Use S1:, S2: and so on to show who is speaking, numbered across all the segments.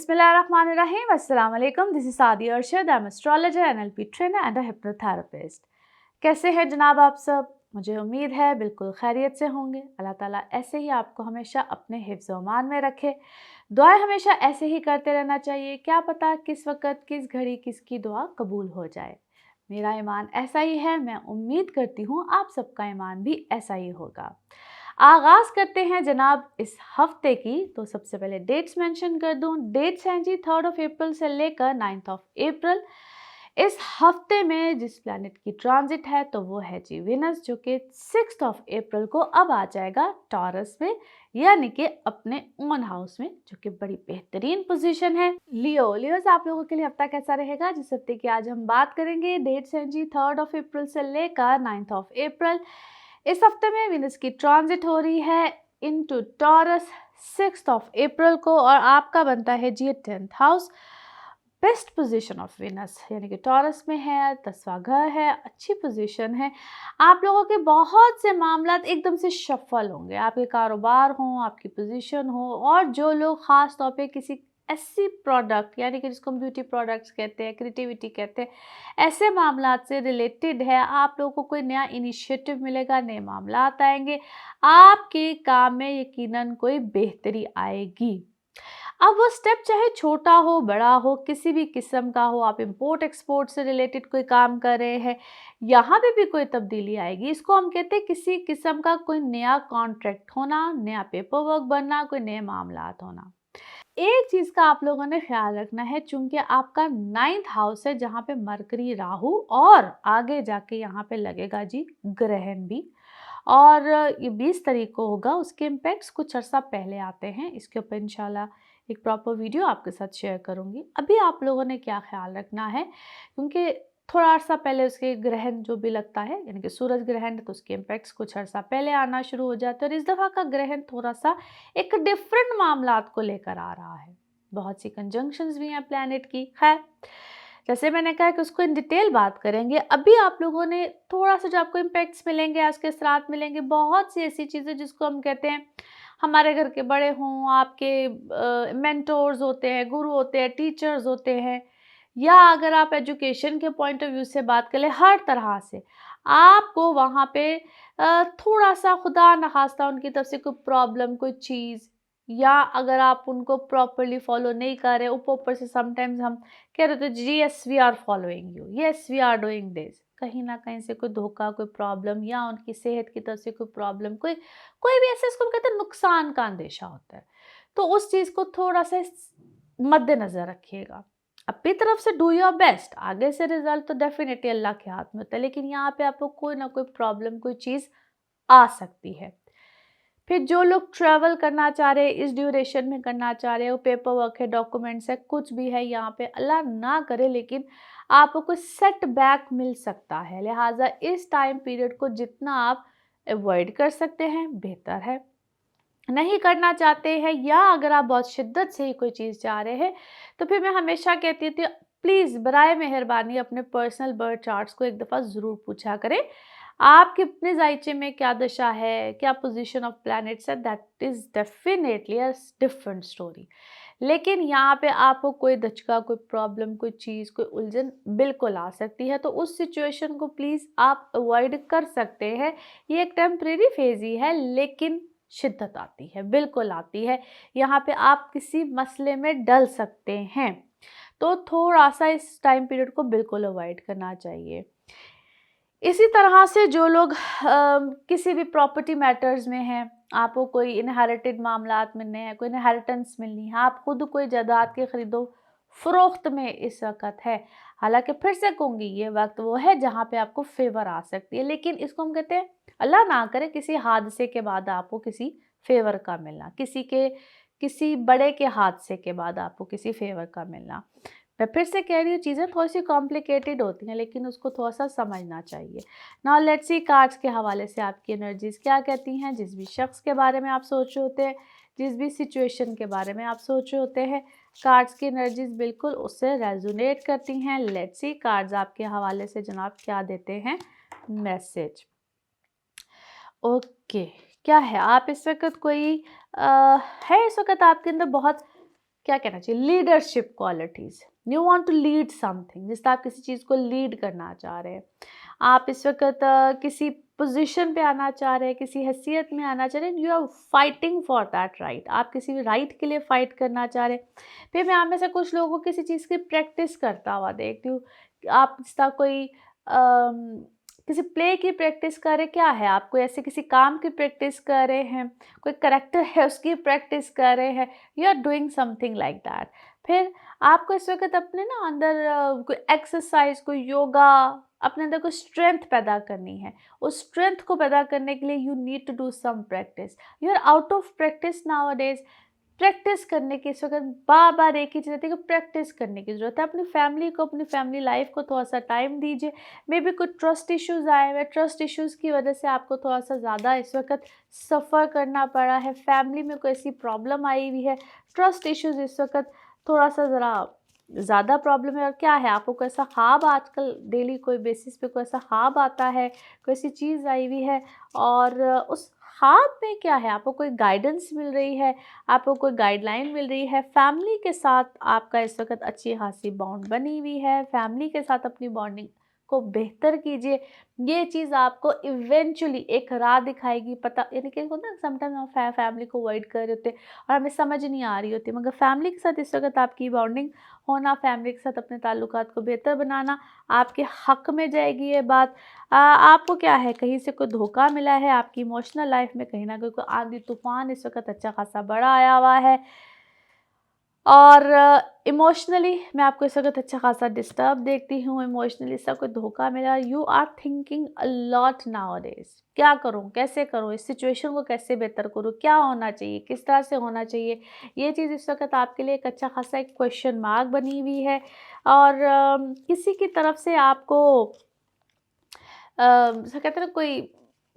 S1: Bismillahirrahmanirrahim. Assalamu alaikum. This is Sadia Arshad. I'm astrologer, NLP trainer and a hypnotherapist. कैसे हैं जनाब आप सब? मुझे उम्मीद है बिल्कुल खैरियत से होंगे। अल्लाह ताला ऐसे ही आपको हमेशा अपने हिफ्ज़ अमान में रखे। दुआएं हमेशा ऐसे ही करते रहना चाहिए। क्या पता किस वक़्त किस घड़ी किसकी दुआ कबूल हो जाए। मेरा ईमान ऐसा ही है। मैं उम्मीद करती हूँ आप सबका ईमान भी ऐसा ही होगा। आगाज़ करते हैं जनाब इस हफ्ते की। तो सबसे पहले डेट्स मेंशन कर दूं। डेट्स हैं जी 3 अप्रैल से लेकर 9 अप्रैल। इस हफ्ते में जिस प्लैनेट की ट्रांजिट है तो वो है जी विनस, जो कि 6 अप्रैल को अब आ जाएगा टॉरस में, यानी कि अपने ओन हाउस में, जो कि बड़ी बेहतरीन पोजीशन है। लियोस आप लोगों के लिए हफ्ता कैसा रहेगा, जिस हफ्ते की आज हम बात करेंगे। डेट्स हैं जी 3 अप्रैल से लेकर 9 अप्रैल। इस हफ्ते में विनस की ट्रांजिट हो रही है इनटू टॉरस 6 अप्रैल को, और आपका बनता है जी 10th house. Best position of Venus यानी कि टॉरस में है, 10वां घर है, अच्छी पोजीशन है। आप लोगों के बहुत से मामला एकदम से शफल होंगे, आपके कारोबार हो, आपकी पोजीशन हो, और जो लोग ख़ास तौर पे किसी ऐसी प्रोडक्ट यानी कि जिसको हम ब्यूटी प्रोडक्ट्स कहते हैं, क्रिएटिविटी कहते हैं, ऐसे मामला से रिलेटेड है, आप लोगों को कोई नया इनिशिएटिव मिलेगा, नए मामला आएंगे, आपके काम में यकीनन कोई बेहतरी आएगी। अब वो स्टेप चाहे छोटा हो बड़ा हो, किसी भी किस्म का हो, आप इंपोर्ट एक्सपोर्ट से रिलेटेड कोई काम कर रहे हैं, यहाँ पे भी कोई तब्दीली आएगी। इसको हम कहते हैं किसी किस्म का कोई नया कॉन्ट्रैक्ट होना, नया पेपर वर्क बनना, कोई नए मामला होना। एक चीज का आप लोगों ने ख्याल रखना है, चूंकि आपका 9th हाउस है जहाँ पे मरकरी राहु, और आगे जाके यहाँ पे लगेगा जी ग्रहण भी, और ये 20 तारीख को होगा। उसके इम्पैक्ट्स कुछ अर्सा पहले आते हैं, इसके ऊपर इंशाल्लाह एक प्रॉपर वीडियो आपके साथ शेयर करूंगी। अभी आप लोगों ने क्या ख्याल रखना है, क्योंकि थोड़ा अर्सा पहले उसके ग्रहण जो भी लगता है, यानी कि सूरज ग्रहण, तो उसके इम्पैक्ट्स कुछ अर्सा पहले आना शुरू हो जाते हैं, और इस दफ़ा का ग्रहण थोड़ा सा एक डिफरेंट मामलात को लेकर आ रहा है। बहुत सी कंजंक्शंस भी हैं प्लैनेट की। खैर, जैसे मैंने कहा कि उसको इन डिटेल बात करेंगे। अभी आप लोगों ने थोड़ा सा जो आपको इम्पैक्ट्स मिलेंगे, उसके असरात मिलेंगे, बहुत सी ऐसी चीज़ें जिसको हम कहते हैं हमारे घर के बड़े हों, आपके मेंटोर्स होते हैं, गुरु होते हैं, टीचर्स होते हैं, या अगर आप एजुकेशन के पॉइंट ऑफ व्यू से बात करें, हर तरह से आपको वहाँ पे थोड़ा सा खुदा न खास्ता उनकी तरफ से कोई प्रॉब्लम, कोई चीज़, या अगर आप उनको प्रॉपरली फॉलो नहीं कर रहे, ऊपर से समटाइम्स हम कह रहे थे जी yes we are following you, yes we are doing this, कहीं ना कहीं से कोई धोखा, कोई प्रॉब्लम, या उनकी सेहत की तरफ से कोई प्रॉब्लम, कोई कोई भी ऐसे इसको हम कहते हैं नुकसान का अंदेशा होता है। तो उस चीज़ को थोड़ा सा मद्देनज़र रखिएगा। अपनी तरफ से डू योर बेस्ट, आगे से रिजल्ट तो डेफिनेटली अल्लाह के हाथ में होता है, लेकिन यहाँ पे आपको कोई ना कोई प्रॉब्लम, कोई चीज़ आ सकती है। फिर जो लोग ट्रैवल करना चाह रहे हैं, इस ड्यूरेशन में करना चाह रहे हो, पेपर वर्क है, डॉक्यूमेंट्स है, कुछ भी है, यहाँ पे अल्लाह ना करे लेकिन आपको सेटबैक मिल सकता है। लिहाजा इस टाइम पीरियड को जितना आप अवॉइड कर सकते हैं बेहतर है। नहीं करना चाहते हैं, या अगर आप बहुत शिद्दत से ही कोई चीज़ चाह रहे हैं, तो फिर मैं हमेशा कहती थी प्लीज़ बराए मेहरबानी अपने पर्सनल बर्थ चार्ट्स को एक दफ़ा ज़रूर पूछा करें। आपके अपने जायचे में क्या दशा है, क्या पोजीशन ऑफ प्लैनेट्स है, that is definitely a different story. लेकिन यहाँ पे आपको कोई दचका, कोई प्रॉब्लम, कोई चीज़, कोई उलझन बिल्कुल आ सकती है, तो उस सिचुएशन को प्लीज़ आप अवॉइड कर सकते हैं। ये एक टेम्परेरी फेज़ ही है, लेकिन शिद्दत आती है, बिल्कुल आती है। यहाँ पे आप किसी मसले में डल सकते हैं, तो थोड़ा सा इस टाइम पीरियड को बिल्कुल अवॉइड करना चाहिए। इसी तरह से जो लोग किसी भी प्रॉपर्टी मैटर्स में हैं, आपको कोई इनहेरिटेड मामलात मिलने हैं, कोई इनहेरिटेंस मिलनी है, आप खुद कोई जायदाद के खरीदो फरोख्त में इस वक्त है। हालांकि फिर से कहूँगी ये वक्त वो है जहाँ पे आपको फेवर आ सकती है, लेकिन इसको हम कहते हैं अल्लाह ना करे किसी हादसे के बाद आपको किसी फेवर का मिलना, किसी बड़े के हादसे के बाद आपको किसी फेवर का मिलना। मैं फिर से कह रही हूँ, चीज़ें थोड़ी सी कॉम्प्लिकेटेड होती हैं, लेकिन उसको थोड़ा सा समझना चाहिए। नाउ लेट्स सी कार्ड्स के हवाले से आपकी एनर्जीज क्या कहती हैं। जिस भी शख्स के बारे में आप सोच रहे होते हैं, जिस भी सिचुएशन के बारे में आप सोच रहे होते हैं, कार्ड्स की एनर्जीज बिल्कुल उससे रेजोनेट करती हैं। लेट्स सी कार्ड्स आपके हवाले से जनाब क्या देते हैं मैसेज। ओके, क्या है आप इस वक्त कोई है इस वक्त आपके अंदर बहुत क्या कहना चाहिए, leadership qualities. You want to lead something, जिससे आप किसी चीज़ को लीड करना चाह रहे हैं। आप इस वक़्त किसी पोज़ीशन पे आना चाह रहे हैं, किसी हैसियत में आना चाह रहे हैं, you are fighting for that right. आप किसी भी राइट के लिए फ़ाइट करना चाह रहे हैं। फिर मैं आप में से कुछ लोगों को किसी चीज़ की प्रैक्टिस करता हुआ देखती हूँ। आप जिसका कोई किसी प्ले की प्रैक्टिस कर रहे, क्या है आप कोई ऐसे किसी काम की प्रैक्टिस कर रहे हैं, कोई करैक्टर है उसकी प्रैक्टिस कर रहे हैं, you are doing something like that. फिर आपको इस वक़्त अपने ना अंदर कोई एक्सरसाइज़, कोई योगा, अपने अंदर कोई स्ट्रेंथ पैदा करनी है। उस स्ट्रेंथ को पैदा करने के लिए you need to do some practice. You are out of practice nowadays. Practice करने की इस वक़्त बार-बार एक ही चीज़ रहती है कि प्रैक्टिस करने की ज़रूरत है। अपनी फैमिली को, अपनी फैमिली लाइफ़ को थोड़ा-सा टाइम दीजिए। मेबी कुछ ट्रस्ट इश्यूज़ आए हुए हैं, ट्रस्ट इश्यूज़ की वजह से आपको थोड़ा-सा ज़्यादा इस वक़्त सफ़र करना पड़ा है। फैमिली में कोई ऐसी प्रॉब्लम आई हुई है, ट्रस्ट इश्यूज़ इस वक़्त थोड़ा-सा ज़रा ज़्यादा प्रॉब्लम है। और क्या है, आपको कोई ऐसा ख़्वाब आजकल डेली कोई बेसिस पे कोई ऐसा ख़्वाब आता है, कोई ऐसी चीज़ आई हुई है और उस ख़्वाब में क्या है, आपको कोई गाइडेंस मिल रही है, आपको कोई गाइडलाइन मिल रही है। फैमिली के साथ आपका इस वक़्त अच्छी ख़ासी बॉन्ड बनी हुई है। फैमिली के साथ अपनी बॉन्डिंग को बेहतर कीजिए। ये चीज़ आपको इवेंचुअली एक राह दिखाएगी। पता यानी कि होता है समटाइम हम फैमिली को अवॉइड कर रहे होते हैं और हमें समझ नहीं आ रही होती, मगर फैमिली के साथ इस वक़्त आपकी बॉन्डिंग होना, फैमिली के साथ अपने ताल्लुकात को बेहतर बनाना आपके हक़ में जाएगी ये बात। आपको क्या है, कहीं से कोई धोखा मिला है, आपकी इमोशनल लाइफ़ में कहीं न कहीं कोई आंधी-तूफ़ान इस वक़्त अच्छा ख़ासा बड़ा आया हुआ है और इमोशनली मैं आपको इस वक़्त अच्छा ख़ासा डिस्टर्ब देखती हूँ। इमोशनली इसका कोई धोखा मिला, you are thinking a lot nowadays. क्या करूँ, कैसे करूँ, इस सिचुएशन को कैसे बेहतर करूँ, क्या होना चाहिए, किस तरह से होना चाहिए? ये चीज़ इस वक़्त आपके लिए एक अच्छा ख़ासा एक क्वेश्चन मार्क बनी हुई है और किसी की तरफ से आपको जैसे कहते हैं ना, कोई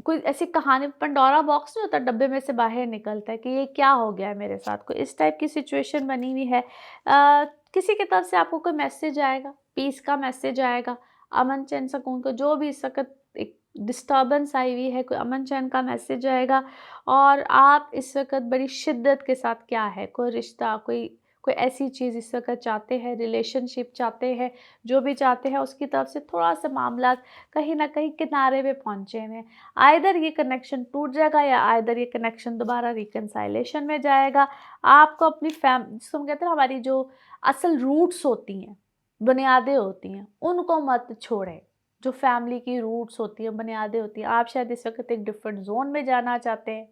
S1: कोई ऐसी कहानी, पंडोरा बॉक्स नहीं होता, डब्बे में से बाहर निकलता है कि ये क्या हो गया है मेरे साथ, कोई इस टाइप की सिचुएशन बनी हुई है। किसी की तरफ से आपको कोई मैसेज आएगा, पीस का मैसेज आएगा, अमन चैन सुकून को, जो भी इस वक़्त एक डिस्टर्बेंस आई हुई है, कोई अमन चैन का मैसेज आएगा और आप इस वक़्त बड़ी शिद्दत के साथ क्या है, कोई रिश्ता, कोई कोई ऐसी चीज़ इस वक़्त चाहते हैं, रिलेशनशिप चाहते हैं, जो भी चाहते हैं उसकी तरफ से थोड़ा-सा मामला कहीं न कहीं किनारे पे पहुँचे हुए हैं। आइदर ये कनेक्शन टूट जाएगा या आइदर ये कनेक्शन दोबारा रिकंसाइलेशन में जाएगा। आपको अपनी जिसको हम कहते हैं ना, हमारी जो असल रूट्स होती हैं, बुनियादें होती हैं, उनको मत छोड़ें। जो फैमिली की रूट्स होती हैं, बुनियादें होती हैं, आप शायद इस वक़्त एक डिफरेंट ज़ोन में जाना चाहते हैं।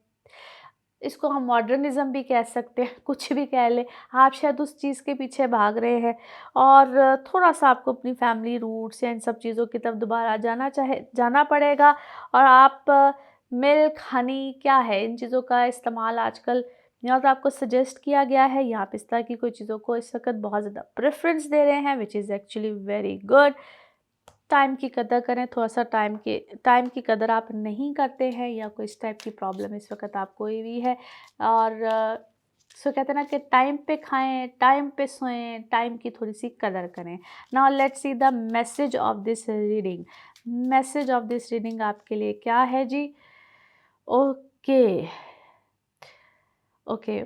S1: इसको हम मॉडर्निज़्म भी कह सकते हैं, कुछ भी कह लें। आप शायद उस चीज़ के पीछे भाग रहे हैं और थोड़ा-सा आपको अपनी फैमिली रूट्स या इन सब चीज़ों की तरफ दोबारा जाना पड़ेगा और आप मिल्क, हनी क्या है, इन चीज़ों का इस्तेमाल आजकल या तो आपको सजेस्ट किया गया है या आप इस तरह की कोई चीज़ों को इस वक़्त बहुत ज़्यादा प्रेफ़रेंस दे रहे हैं, which is actually very good. Time की कदर करें, थोड़ा-सा टाइम की कदर आप नहीं करते हैं या कोई इस टाइप की प्रॉब्लम इस वक़्त आपको हुई हुई है और सो कहते हैं ना कि टाइम पे खाएँ, टाइम पे सोएँ, टाइम की थोड़ी-सी कदर करें। Now let's see the message of this reading. Message of this reading आपके लिए क्या है जी? Okay, okay.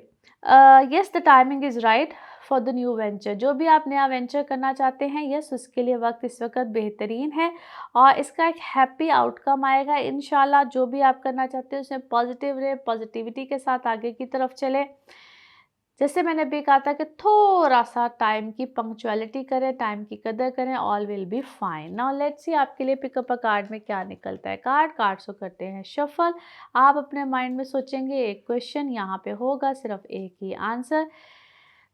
S1: Yes, the timing is right for the new venture. जो भी आप नया वेंचर करना चाहते हैं, यस, उसके लिए वक्त इस वक्त बेहतरीन है और इसका एक हैप्पी आउटकम आएगा इंशाल्लाह। जो भी आप करना चाहते हैं उसमें पॉजिटिव रहे, पॉजिटिविटी के साथ आगे की तरफ चले। जैसे मैंने भी कहा था कि थोड़ा सा टाइम की पंक्चुअलिटी करें, टाइम की कदर करें, all will be fine. Now let's see आपके लिए पिकअप अ कार्ड में क्या निकलता है। कार्ड्स को करते हैं शफल। आप अपने माइंड में सोचेंगे एक क्वेश्चन, यहाँ पे होगा सिर्फ एक ही आंसर,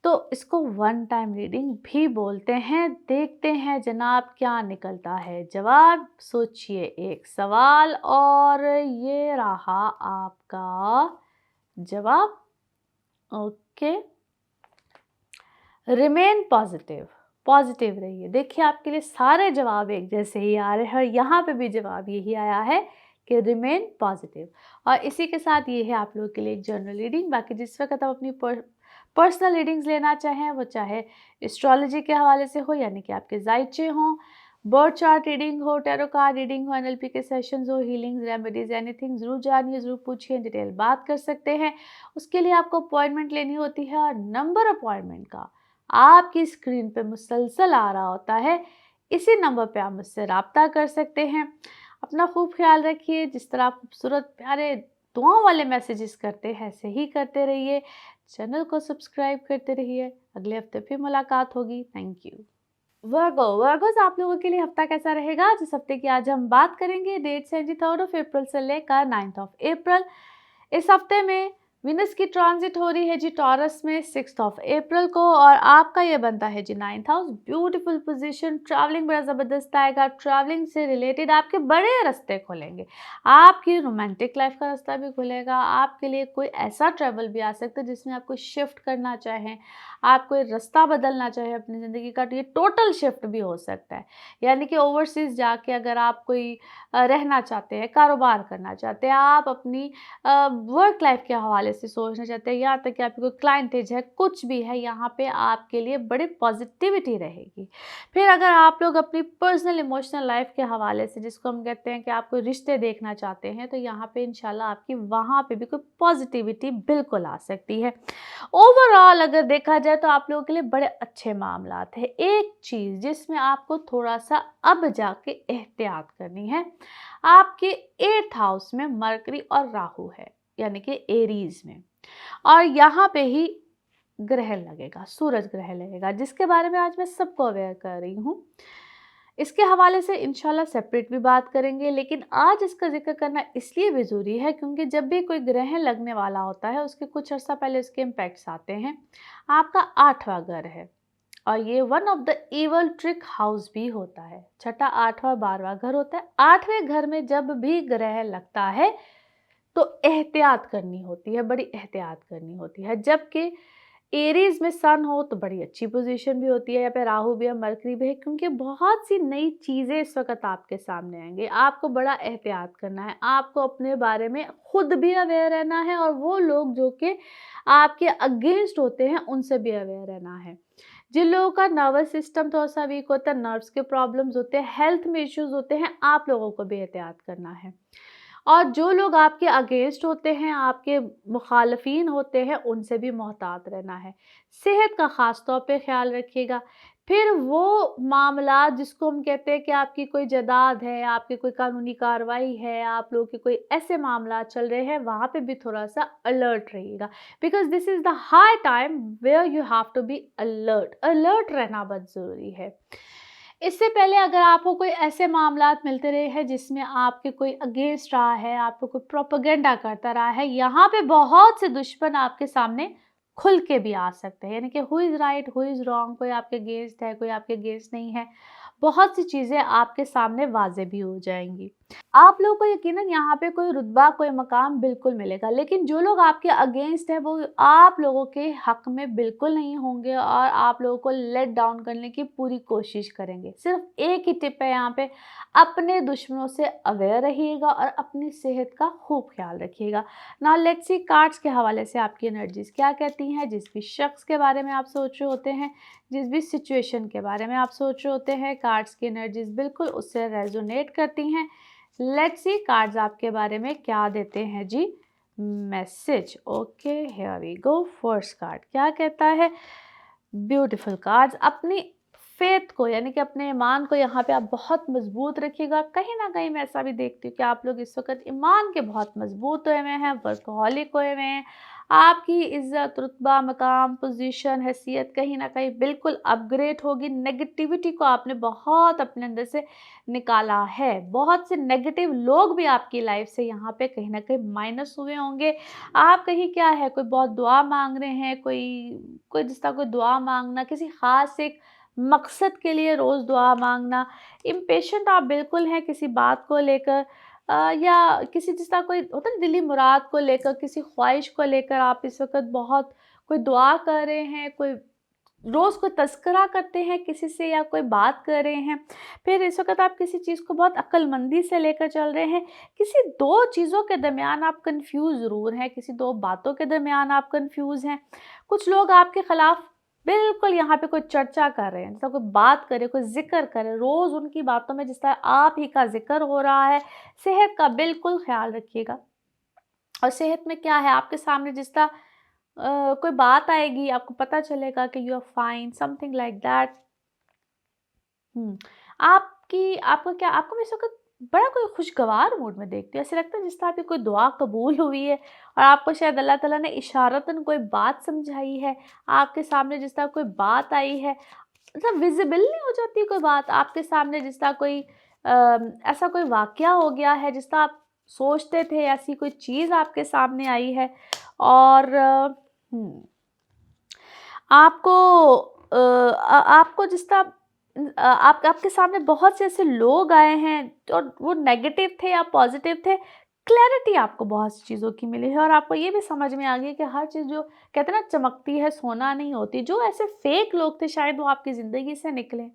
S1: तो इसको वन टाइम रीडिंग भी बोलते हैं। देखते हैं जनाब क्या निकलता है जवाब। सोचिए एक सवाल और ये रहा आपका जवाब। ओके, रिमेन पॉजिटिव, पॉजिटिव रहिए। देखिए आपके लिए सारे जवाब एक जैसे ही आ रहे हैं, यहाँ पे भी जवाब यही आया है कि रिमेन पॉजिटिव। और इसी के साथ ये है आप लोगों के लिए एक जनरल रीडिंग। बाकी जिस वक्त आप अपनी पर्सनल रीडिंग्स लेना चाहें, वो चाहे एस्ट्रोलॉजी के हवाले से हो यानी कि आपके जायचे हों, बर्थ चार्ट रीडिंग हो, टैरो कार्ड रीडिंग हो, एनएलपी के सेशंस हो, हीलिंग्स, रेमेडीज, एनीथिंग, ज़रूर जानिए, ज़रूर पूछिए, डिटेल बात कर सकते हैं। उसके लिए आपको अपॉइंटमेंट लेनी होती है और नंबर अपॉइंटमेंट का आपकी स्क्रीन पे मुसलसल आ रहा होता है। इसी नंबर पे आप मुझसे रब्ता कर सकते हैं। अपना खूब ख्याल रखिए। जिस तरह आप खूबसूरत प्यारे दुआओं वाले मैसेजेस करते हैं ऐसे ही करते रहिए। चैनल को सब्सक्राइब करते रहिए। अगले हफ्ते फिर मुलाकात होगी। Thank you. वर्गोस आप लोगों के लिए हफ्ता कैसा रहेगा? जिस हफ्ते की आज हम बात करेंगे, डेट्स हैं जी 3 अप्रैल से लेकर 9 अप्रैल। इस हफ्ते में विनस की ट्रांजिट हो रही है जी टॉरस में 6 अप्रैल को, और आपका ये बनता है जी 9th house. Beautiful position, travelling बड़ा ज़बरदस्त आएगा। ट्रैवलिंग से रिलेटेड आपके बड़े रास्ते खुलेंगे। आपकी रोमांटिक लाइफ का रास्ता भी खुलेगा। आपके लिए कोई ऐसा ट्रैवल भी आ सकता है जिसमें आप कोई शिफ्ट करना चाहें, आप कोई रास्ता बदलना चाहें अपनी ज़िंदगी का, तो ये टोटल शिफ्ट भी हो सकता है। यानी कि ओवरसीज़ जाके अगर आप कोई रहना चाहते हैं, कारोबार करना चाहते हैं, आप अपनी वर्क लाइफ के हवाले से सोचना चाहते हैं, यहाँ तक कि आपकी कोई क्लाइंटेज है, कुछ भी है, यहाँ पे आपके लिए बड़ी पॉजिटिविटी रहेगी। फिर अगर आप लोग अपनी पर्सनल इमोशनल लाइफ के हवाले से, जिसको हम कहते हैं कि आप कोई रिश्ते देखना चाहते हैं, तो यहाँ पे इंशाल्लाह आपकी वहाँ पे भी कोई पॉजिटिविटी बिल्कुल आ सकती है। ओवरऑल अगर देखा जाए तो आप लोगों के लिए बड़े अच्छे मामलात हैं। एक चीज़ जिसमें आपको थोड़ा सा अब जाके एहतियात करनी है, आपके 8th हाउस में मरकरी और राहु है, यानी कि एरीज में, और यहाँ पे ही ग्रह लगेगा, सूरज ग्रह लगेगा, जिसके बारे में आज मैं सबको अवेयर कर रही हूँ। इसके हवाले से इंशाल्लाह सेपरेट भी बात करेंगे, लेकिन आज इसका जिक्र करना इसलिए भी ज़रूरी है क्योंकि जब भी कोई ग्रहण लगने वाला होता है उसके कुछ अर्सा पहले उसके इम्पैक्ट्स आते हैं। आपका 8वां घर है और ये one of the evil trick house भी होता है। छठा, 8वां, 12वां घर होता है। 8वें घर में जब भी ग्रह लगता है तो एहतियात करनी होती है, बड़ी एहतियात करनी होती है। जबकि एरीज में सन हो तो बड़ी अच्छी पोजीशन भी होती है, या फिर राहु भी है, मरकरी भी है, क्योंकि बहुत सी नई चीज़ें इस वक्त आपके सामने आएंगी। आपको बड़ा एहतियात करना है, आपको अपने बारे में खुद भी अवेयर रहना है और वो लोग जो कि आपके अगेंस्ट होते हैं उनसे भी अवेयर रहना है। जिन लोगों का नर्वस सिस्टम थोड़ा सा वीक होता है, नर्व्स के प्रॉब्लम्स होते हैं, हेल्थ में इश्यूज होते हैं, आप लोगों को भी एहतियात करना है। और जो लोग आपके अगेंस्ट होते हैं, आपके मुखालफीन होते हैं, उनसे भी मोहतात रहना है। सेहत का ख़ास तौर पे ख्याल रखिएगा। फिर वो मामला जिसको हम कहते हैं कि आपकी कोई जदाद है, आपकी कोई कानूनी कार्रवाई है, आप लोगों के कोई ऐसे मामला चल रहे हैं, वहाँ पे भी थोड़ा सा अलर्ट रहिएगा, because this is the high time where you have to be alert. Alert रहना बहुत ज़रूरी है। इससे पहले अगर आपको कोई ऐसे मामलात मिलते रहे हैं जिसमें आपके कोई अगेंस्ट रहा है, आपको कोई प्रोपेगेंडा करता रहा है, यहाँ पे बहुत से दुश्मन आपके सामने खुल के भी आ सकते हैं, यानी कि who is right, who is wrong, कोई आपके अगेंस्ट है, कोई आपके अगेंस्ट नहीं है। बहुत सी चीज़ें आपके सामने वाज़ेह भी हो जाएंगी। आप लोगों को यकीनन यहाँ पे कोई रुतबा, कोई मकाम बिल्कुल मिलेगा, लेकिन जो लोग आपके अगेंस्ट हैं वो आप लोगों के हक में बिल्कुल नहीं होंगे और आप लोगों को लेट डाउन करने की पूरी कोशिश करेंगे। सिर्फ एक ही टिप है यहाँ पे, अपने दुश्मनों से अवेयर रहिएगा और अपनी सेहत का खूब ख्याल रखिएगा। नाउ लेट्स सी कार्ड्स के हवाले से आपकी एनर्जीज क्या कहती हैं। जिस भी शख्स के बारे में आप सोच रहे होते हैं, जिस भी सिचुएशन के बारे में आप सोच रहे होते हैं, कार्ड्स की एनर्जीज बिल्कुल उससे रेजोनेट करती हैं। लेट्स सी कार्ड्स आपके बारे में क्या देते हैं जी message. Okay, here we go. First card क्या कहता है? Beautiful cards. अपनी फेथ को, यानी कि अपने ईमान को यहाँ पे आप बहुत मजबूत रखिएगा। कहीं ना कहीं मैं ऐसा भी देखती हूँ कि आप लोग इस वक्त ईमान के बहुत मजबूत हुए हुए हैं, वर्कहॉलिक हुए हुए हैं। आपकी इज्जत, रुतबा, मकाम, पोजीशन, हैसियत कहीं ना कहीं बिल्कुल अपग्रेड होगी। नेगेटिविटी को आपने बहुत अपने अंदर से निकाला है। बहुत से नेगेटिव लोग भी आपकी लाइफ से यहाँ पे कहीं ना कहीं माइनस हुए होंगे। आप कहीं क्या है, कोई बहुत दुआ मांग रहे हैं, कोई कोई जिस तरह कोई दुआ मांगना, किसी खास एक मकसद के लिए रोज़ दुआ मांगना। इम्पेशेंट आप बिल्कुल हैं किसी बात को लेकर, या किसी जिस तरह कोई होता है ना दिली मुराद को लेकर, किसी ख्वाहिश को लेकर आप इस वक्त बहुत कोई दुआ कर रहे हैं, कोई रोज़ कोई तज़किरा करते हैं किसी से, या कोई बात कर रहे हैं। फिर इस वक्त आप किसी चीज़ को बहुत अक्लमंदी से लेकर चल रहे हैं। किसी दो चीज़ों के दरमियान आप कंफ्यूज ज़रूर हैं, किसी दो बातों के दरमियान आप कंफ्यूज हैं। कुछ लोग आपके ख़िलाफ़ बिल्कुल यहाँ पे कोई चर्चा कर रहे हैं, जैसा कोई बात करे, कोई ज़िक्र करे, रोज़ उनकी बातों में जिस तरह आप ही का ज़िक्र हो रहा है। सेहत का बिल्कुल ख़्याल रखिएगा। और सेहत में क्या है, आपके सामने जिस तरह कोई बात आएगी, आपको पता चलेगा कि you are fine, something like that. हुँ। आपकी आपका क्या आपको मैं इस वक़्त बड़ा कोई खुशगवार मूड में देखती हूँ। ऐसा लगता है जिस तरह आपकी कोई दुआ कबूल हुई है और आपको शायद अल्लाह ताला ने इशारतन कोई बात समझाई है। आपके सामने जिस तरह कोई बात आई है, मतलब विज़िबल नहीं हो जाती कोई बात आपके सामने, जिस तरह कोई ऐसा कोई वाक़या हो गया है, जिस तरह आप सोचते थे, ऐसी कोई चीज़ आपके सामने आई है। और हुँ। आपको आपको जिस तरह आप आपके सामने बहुत से ऐसे लोग आए हैं और वो नेगेटिव थे या पॉजिटिव थे, क्लैरिटी आपको बहुत सी चीज़ों की मिली है और आपको ये भी समझ में आ गई कि हर चीज़ जो कहते हैं ना चमकती है सोना नहीं होती। जो ऐसे फेक लोग थे शायद वो आपकी ज़िंदगी से निकले।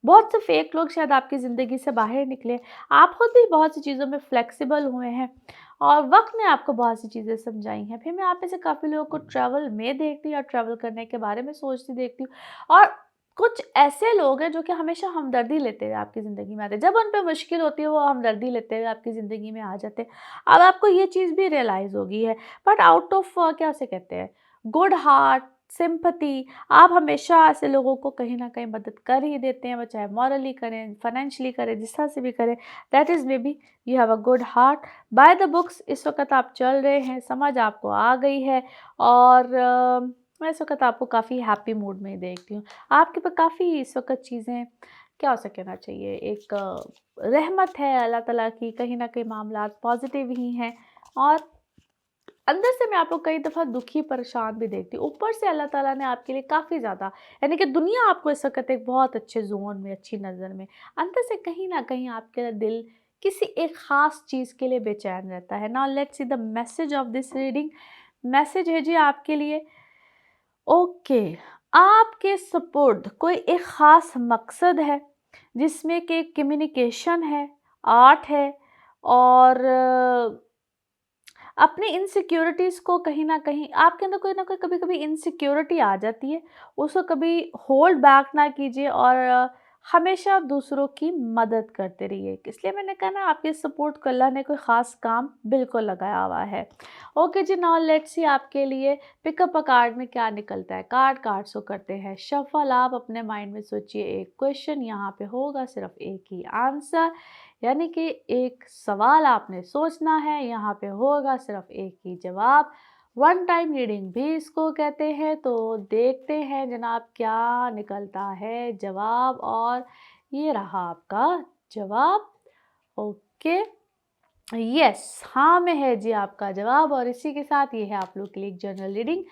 S1: बहुत से फेक लोग शायद आपकी ज़िंदगी से बाहर निकले। आप खुद भी बहुत सी चीज़ों में फ्लेक्सिबल हुए हैं और वक़्त ने आपको बहुत सी चीज़ें समझाई हैं। फिर मैं आप में से काफ़ी लोगों को ट्रैवल में देखती हूँ या ट्रैवल करने के बारे में सोचती देखती हूँ। और कुछ ऐसे लोग हैं जो कि हमेशा हमदर्दी लेते हुए आपकी ज़िंदगी में आते हैं। जब उन पे मुश्किल होती है वो हमदर्दी लेते हुए आपकी ज़िंदगी में आ जाते हैं। अब आपको ये चीज़ भी रियलाइज़ हो गई है, बट आउट ऑफ क्या उसे कहते हैं, गुड हार्ट, सिम्पैथी, आप हमेशा ऐसे लोगों को कहीं न कहीं मदद कर ही देते हैं, वो चाहे मॉरली करें, फाइनेंशियली करें, जिस तरह से भी करें। That is maybe you have a good heart. By the books इस वक़्त आप चल रहे हैं, समझ आपको आ गई है और मैं इस वक़्त आपको काफ़ी हैप्पी मूड में ही देखती हूँ। आपके ऊपर काफ़ी इस वक़्त चीज़ें क्या उसे कहना चाहिए, एक रहमत है अल्लाह ताला की, कहीं न कहीं मामलात पॉज़िटिव ही हैं और अंदर से मैं आपको कई दफ़ा दुखी, परेशान भी देखती हूँ। ऊपर से अल्लाह ताला ने आपके लिए काफ़ी ज़्यादा, यानी कि दुनिया आपको इस वक़्त एक बहुत अच्छे ज़ोन में, अच्छी नज़र में, अंदर से कहीं न कहीं आपका दिल किसी एक ख़ास चीज़ के लिए बेचैन रहता है। Now let's see the message of this reading. Message है जी आपके लिए, ओके, आपके सुपुर्द कोई एक ख़ास मकसद है, जिसमें कि कम्युनिकेशन है, आर्ट है और अपनी इनसिक्योरिटीज़ को कहीं न कहीं आपके अंदर कोई ना कोई कभी-कभी इनसिक्योरिटी आ जाती है, उसको कभी होल्ड बैक ना कीजिए और हमेशा दूसरों की मदद करते रहिए। इसलिए मैंने कहा ना आपके सपोर्ट को अल्लाह ने कोई ख़ास काम बिल्कुल लगाया हुआ है। ओके जी, नाउ लेट्स सी आपके लिए पिकअप अ कार्ड में क्या निकलता है। कार्ड्स को करते हैं शफ़ल। आप अपने माइंड में सोचिए एक क्वेश्चन, यहाँ पे होगा सिर्फ़ एक ही आंसर, यानी कि एक सवाल आपने सोचना है, यहाँ पे होगा सिर्फ एक ही जवाब। वन टाइम रीडिंग भी इसको कहते हैं। तो देखते हैं जनाब क्या निकलता है जवाब, और ये रहा आपका जवाब। ओके, यस, हाँ में है जी आपका जवाब और इसी के साथ ये है आप लोग के लिए एक जनरल रीडिंग।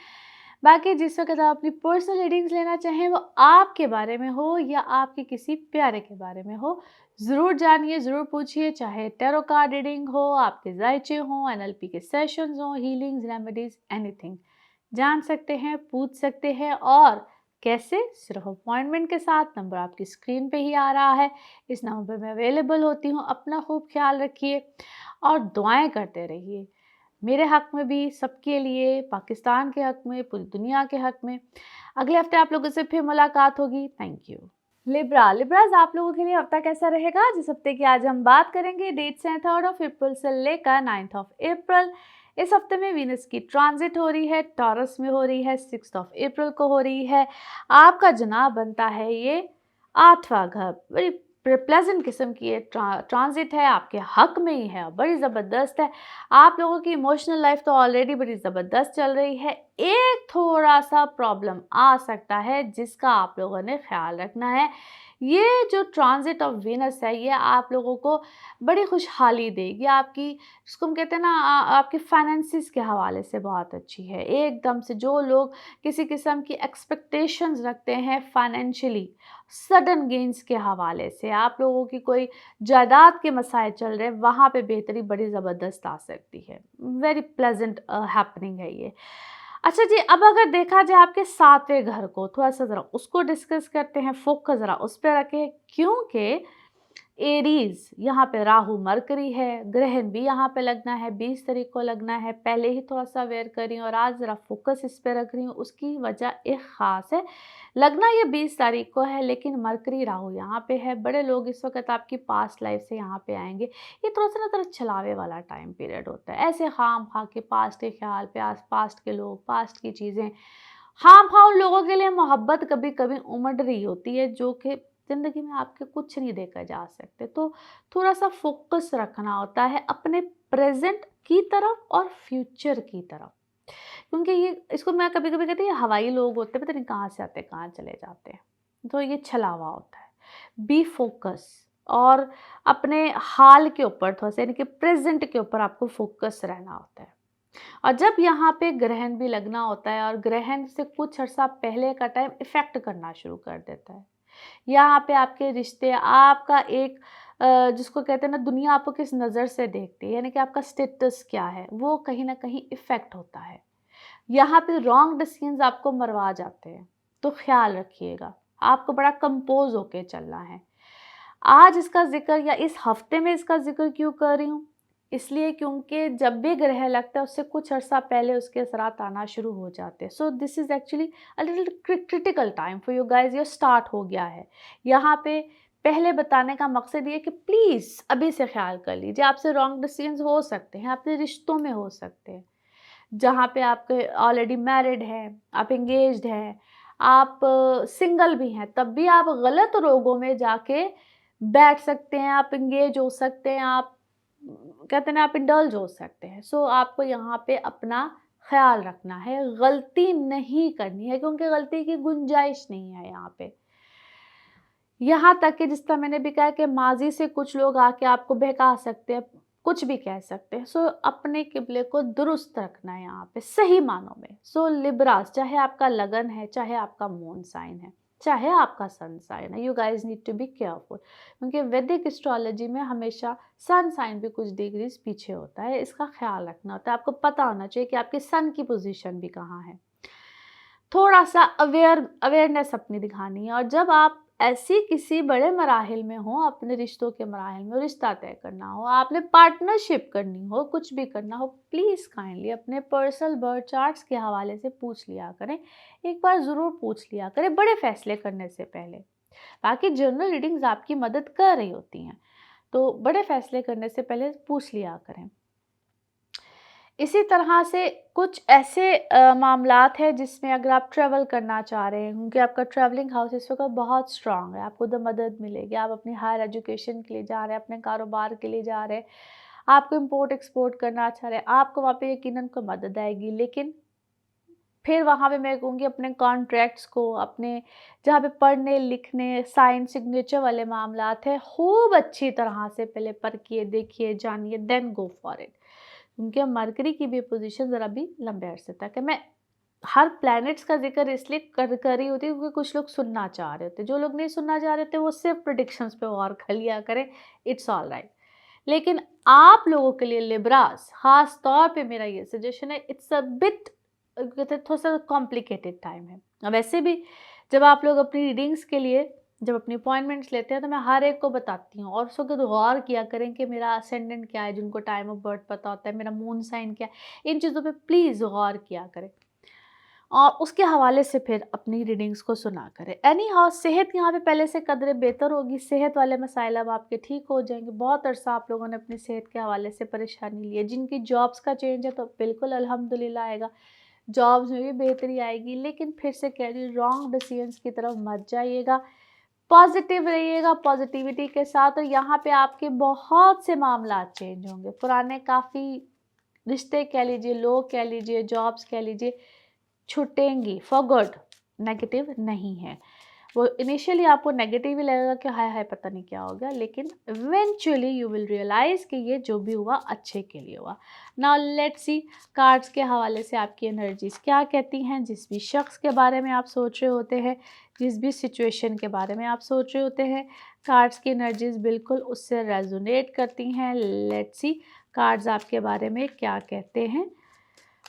S1: बाकी जिस वक्त आप अपनी पर्सनल रीडिंग्स लेना चाहें वो आपके बारे में हो या आपके किसी प्यारे के बारे में हो, ज़रूर जानिए, ज़रूर पूछिए। चाहे टैरो कार्ड रीडिंग हो, आपके जायचे हों, एनएलपी के सेशंस हों, हीलिंग्स, रेमेडीज़, एनीथिंग जान सकते हैं, पूछ सकते हैं। और कैसे? सिर्फ अपॉइंटमेंट के साथ। नंबर आपकी स्क्रीन पे ही आ रहा है, इस नंबर पे मैं अवेलेबल होती हूँ। अपना खूब ख्याल रखिए और दुआएं करते रहिए मेरे हक़ में भी, सबके लिए, पाकिस्तान के हक़ में, पूरी दुनिया के हक़ में। अगले हफ़्ते आप लोगों से फिर मुलाकात होगी। Thank you. लिब्राज़ आप लोगों के लिए हफ़्ता कैसा रहेगा? जिस हफ़्ते की आज हम बात करेंगे, डेट्स हैं 3 अप्रैल से लेकर 9 अप्रैल। इस हफ़्ते में वीनस की ट्रांज़िट हो रही है, टॉरस में हो रही है, 6 अप्रैल को हो रही है। आपका जनाब बनता है ये 8वां घर। बड़ी प्लेज़ेंट किस्म की ये ट्रांज़िट है, आपके हक़ में ही है, बड़ी ज़बरदस्त है। आप लोगों की इमोशनल लाइफ तो ऑलरेडी बड़ी ज़बरदस्त चल रही है। एक थोड़ा-सा प्रॉब्लम आ सकता है जिसका आप लोगों ने ख़्याल रखना है। ये जो ट्रांज़िट ऑफ वीनस है ये आप लोगों को बड़ी खुशहाली देगी। आपकी जिसको हम कहते हैं ना आपकी फाइनेंसिस के हवाले से बहुत अच्छी है। एकदम से जो लोग किसी किस्म की एक्सपेक्टेशंस रखते हैं फाइनेंशियली, सडन गेन्स के हवाले से, आप लोगों की कोई जायदाद के मसाइल चल रहे हैं, वहाँ पे बेहतरी बड़ी ज़बरदस्त आ सकती है। वेरी प्लेजेंट हैपनिंग है ये। अच्छा जी, अब अगर देखा जाए आपके 7वें घर को, थोड़ा सा ज़रा उसको डिस्कस करते हैं, फोकस ज़रा उस पे रखें, क्योंकि एरीज, यहाँ पे राहु मरकरी है, ग्रहण भी यहाँ पे लगना है, 20 तारीख को लगना है। पहले ही थोड़ा सा अवेयर कर रही हूँ और आज ज़रा फोकस इस पे रख रही हूँ। उसकी वजह एक ख़ास है, लगना ये 20 तारीख को है, लेकिन मरकरी राहु यहाँ पे है। बड़े लोग इस वक्त आपकी पास्ट लाइफ से यहाँ पे आएंगे। ये थोड़ा सा ना तरह छलावे वाला टाइम पीरियड होता है, ऐसे खाम खा के पास्ट के ख्याल पे, पास्ट के लोग, पास्ट की चीज़ें, खाम खा उन लोगों के लिए मोहब्बत कभी कभी उमड़ रही होती है जो कि ज़िंदगी में आपके कुछ नहीं देकर जा सकते। तो थोड़ा सा फोकस रखना होता है अपने प्रेजेंट की तरफ और फ्यूचर की तरफ, क्योंकि ये इसको मैं कभी कभी कहती हूँ, ये हवाई लोग होते हैं, पता नहीं कहाँ से आते कहाँ चले जाते हैं। तो ये छलावा होता है। बी फोकस, और अपने हाल के ऊपर थोड़ा सा, यानी कि प्रेजेंट के ऊपर आपको फोकस रहना होता है। और जब यहाँ पे ग्रहण भी लगना होता है, और ग्रहण से कुछ अर्सा पहले का टाइम इफेक्ट करना शुरू कर देता है। यहाँ पे आपके रिश्ते, आपका एक जिसको कहते हैं ना, दुनिया आपको किस नज़र से देखती है, यानी कि आपका स्टेटस क्या है, वो कहीं ना कहीं इफेक्ट होता है। यहाँ पे रॉन्ग डिसीजंस आपको मरवा जाते हैं, तो ख्याल रखिएगा, आपको बड़ा कंपोज होके चलना है। आज इसका जिक्र, या इस हफ्ते में इसका जिक्र क्यों कर रही हूँ, इसलिए क्योंकि जब भी ग्रह लगता है उससे कुछ अर्सा पहले उसके असरात आना शुरू हो जाते हैं। So this is actually a little critical time for you guys. ये स्टार्ट हो गया है। यहाँ पे पहले बताने का मकसद ये कि प्लीज़ अभी से ख्याल कर लीजिए। आपसे रॉन्ग डिसीजंस हो सकते हैं, अपने रिश्तों में हो सकते हैं, जहाँ पे आपके ऑलरेडी मैरिड हैं, आप एंगेज्ड हैं, आप सिंगल भी हैं, तब भी आप गलत रोगों में जाके बैठ सकते हैं, आप एंगेज हो सकते हैं, आप कहते हैं ना, आप इंडल्ज हो सकते हैं। सो आपको यहाँ पे अपना ख्याल रखना है, गलती नहीं करनी है, क्योंकि गलती की गुंजाइश नहीं है यहाँ पे। यहाँ तक कि जिस तरह मैंने भी कहा कि माजी से कुछ लोग आके आपको बहका सकते हैं, कुछ भी कह सकते हैं। सो अपने किबले को दुरुस्त रखना है यहाँ पे, सही मानों में। सो लिब्रास, चाहे आपका लगन है, चाहे आपका मून साइन है, चाहे आपका सन साइन है, you guys need to be careful, क्योंकि वैदिक एस्ट्रोलॉजी में हमेशा सन साइन भी कुछ डिग्रीज पीछे होता है। इसका ख्याल रखना होता है। आपको पता होना चाहिए कि आपके सन की पोजीशन भी कहाँ है। थोड़ा सा अवेयरनेस अपनी दिखानी है। और जब आप ऐसी किसी बड़े मराहिल में हो, अपने रिश्तों के मराहिल में, रिश्ता तय करना हो, आपने पार्टनरशिप करनी हो, कुछ भी करना हो, प्लीज़ काइंडली अपने पर्सनल बर्थ चार्ट्स के हवाले से पूछ लिया करें। एक बार ज़रूर पूछ लिया करें बड़े फैसले करने से पहले। बाकी जनरल रीडिंग्स आपकी मदद कर रही होती हैं, तो बड़े फैसले करने से पहले पूछ लिया करें। इसी तरह से कुछ ऐसे मामलात हैं जिसमें अगर आप ट्रैवल करना चाह रहे हैं, क्योंकि आपका ट्रैवलिंग हाउस इस वक्त बहुत स्ट्रांग है, आपको तो मदद मिलेगी। आप अपनी हायर एजुकेशन के लिए जा रहे हैं, अपने कारोबार के लिए जा रहे हैं, आपको इंपोर्ट एक्सपोर्ट करना चाह रहे हैं, आपको वहाँ पे यकीनन को मदद आएगी। लेकिन फिर वहाँ पे मैं कहूँगी अपने कॉन्ट्रैक्ट्स को, अपने जहाँ पे पढ़ने लिखने साइन सिग्नेचर वाले मामलात हैं, खूब अच्छी तरह से पहले परखिए, देखिए, जानिए, देन गो फॉर इट। उनके मरकरी की भी पोजीशन ज़रा भी लंबे अरसे तक है। मैं हर प्लैनेट्स का जिक्र इसलिए कर रही होती है क्योंकि कुछ लोग सुनना चाह रहे होते, जो लोग नहीं सुनना चाह रहे थे वो सिर्फ प्रेडिक्शंस पे गौर कर लिया करें, इट्स ऑल राइट। लेकिन आप लोगों के लिए लिब्रास, खास तौर पे मेरा ये सजेशन है, इट्स अ बिट थोड़ा सा कॉम्प्लिकेटेड टाइम है। अब वैसे भी जब आप लोग अपनी रीडिंग्स के लिए जब अपनी अपॉइंटमेंट्स लेते हैं तो मैं हर एक को बताती हूँ, और उस वक्त गौर किया करें कि मेरा असेंडेंट क्या है, जिनको टाइम ऑफ बर्थ पता होता है, मेरा मून साइन क्या है, इन चीज़ों पे प्लीज़ गौर किया करें और उसके हवाले से फिर अपनी रीडिंग्स को सुना करें। एनी हाउ, सेहत यहाँ पे पहले से कदरे बेहतर होगी, सेहत वाले मसाइल अब आपके ठीक हो जाएंगे। बहुत अरसा आप लोगों ने अपनी सेहत के हवाले से परेशानी ली है। जिनकी जॉब्स का चेंज है तो बिल्कुल अल्हम्दुलिल्लाह आएगा, जॉब्स में भी बेहतरी आएगी। लेकिन फिर से कह रही, रॉन्ग डिसीजंस की तरफ मत जाइएगा, पॉजिटिव रहिएगा पॉजिटिविटी के साथ। और यहाँ पे आपके बहुत से मामला चेंज होंगे, पुराने काफ़ी रिश्ते कह लीजिए, लोग कह लीजिए, जॉब्स कह लीजिए, छूटेंगी फॉर गुड, नेगेटिव नहीं है। वो इनिशियली आपको नेगेटिव ही लगेगा कि हाय हाय पता नहीं क्या हो गया, लेकिन इवेंचुअली यू विल रियलाइज़ कि ये जो भी हुआ अच्छे के लिए हुआ। नाउ लेट्स सी कार्ड्स के हवाले से आपकी एनर्जीज क्या कहती हैं। जिस भी शख्स के बारे में आप सोच रहे होते हैं, जिस भी सिचुएशन के बारे में आप सोच रहे होते हैं, कार्ड्स की एनर्जीज बिल्कुल उससे रेजोनेट करती हैं। लेट्स सी कार्ड्स आपके बारे में क्या कहते हैं।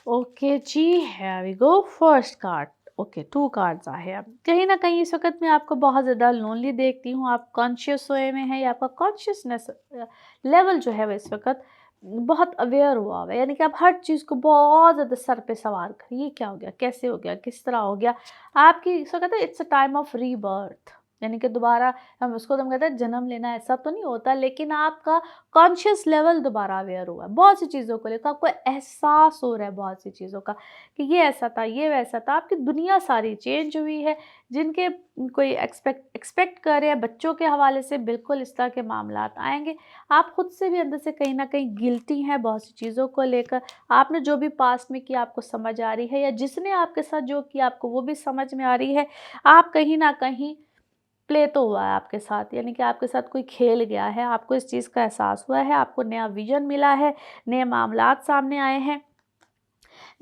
S1: ओके जी, here we go, first card. Okay, 2 cards आए हैं। अब कहीं न कहीं इस वक़्त मैं आपको बहुत ज़्यादा लोनली देखती हूँ, आप कॉन्शियस सोए में हैं या आपका कॉन्शियसनेस लेवल जो है वो इस वक़्त बहुत अवेयर हुआ हुआ है। यानी कि आप हर चीज़ को बहुत ज़्यादा सर पे सवार कर, ये क्या हो गया? कैसे हो गया? किस तरह हो गया? आपकी इस वक़्त it's a time of rebirth, यानी कि दोबारा हम कहते हैं जन्म लेना, ऐसा तो नहीं होता, लेकिन आपका कॉन्शियस लेवल दोबारा अवेयर हुआ है। बहुत सी चीज़ों को लेकर आपको एहसास हो रहा है बहुत सी चीज़ों का, कि ये ऐसा था, ये वैसा था। आपकी दुनिया सारी चेंज हुई है, जिनके कोई एक्सपेक्ट कर रहे हैं, बच्चों के हवाले से बिल्कुल इस तरह के मामलात आएँगे। आप खुद से भी अंदर से कहीं न कहीं गिल्टी हैं बहुत सी चीज़ों को लेकर। आपने जो भी पास्ट में किया आपको समझ आ रही है, या जिसने आपके साथ जो किया आपको वो भी समझ में आ रही है। आप कहीं न कहीं प्ले तो हुआ है आपके साथ, यानी कि आपके साथ कोई खेल गया है, आपको इस चीज़ का एहसास हुआ है, आपको नया विज़न मिला है, नए मामलात सामने आए हैं।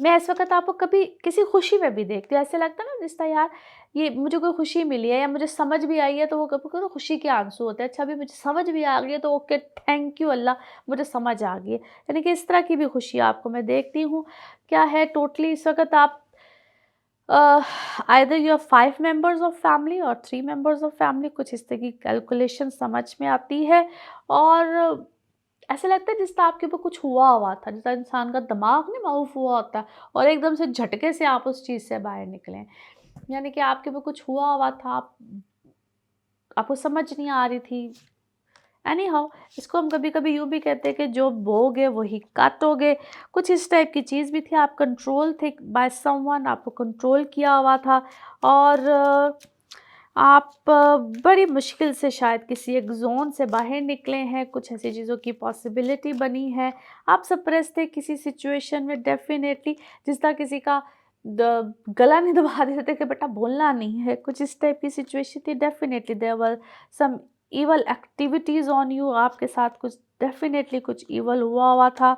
S1: मैं इस वक़्त आपको कभी किसी खुशी में भी देखती हूँ, ऐसे लगता है ना रिश्ता यार, ये मुझे कोई खुशी मिली है या मुझे समझ भी आई है, तो वो कभी-कभी तो खुशी के आंसू होते हैं। अच्छा, अभी मुझे समझ भी आ गई है तो ओके, थैंक यू अल्लाह, मुझे समझ आ गई है। यानी कि इस तरह की भी खुशी आपको मैं देखती हूँ। क्या है टोटली इस वक़्त आप either you are 5 members of family और 3 मेंबर्स ऑफ फैमिली, कुछ इस तरह की कैलकुलेशन समझ में आती है। और ऐसा लगता है जिस तरह आपके ऊपर कुछ हुआ हुआ था, जिस तरह इंसान का दिमाग नहीं माउफ हुआ होता है और एकदम से झटके से आप उस चीज़ से बाहर निकले। यानी कि आपके ऊपर कुछ हुआ हुआ था, आपको समझ नहीं आ रही थी। एनी हाउ, इसको हम कभी कभी यूँ भी कहते हैं कि जो बोओगे वही काटोगे। कुछ इस टाइप की चीज़ भी थी, आप कंट्रोल थे बाय समवन, आपको कंट्रोल किया हुआ था। और आप बड़ी मुश्किल से शायद किसी एक ज़ोन से बाहर निकले हैं, कुछ ऐसी चीज़ों की पॉसिबिलिटी बनी है। आप सप्रेस थे किसी सिचुएशन में डेफ़िनेटली, जिस तरह किसी का गला नहीं दबा देते थे कि बेटा बोलना नहीं है, कुछ इस टाइप की सिचुएशन थी। Definitely there were some evil activities on you, आपके साथ कुछ डेफ़िनेटली कुछ इवल हुआ हुआ था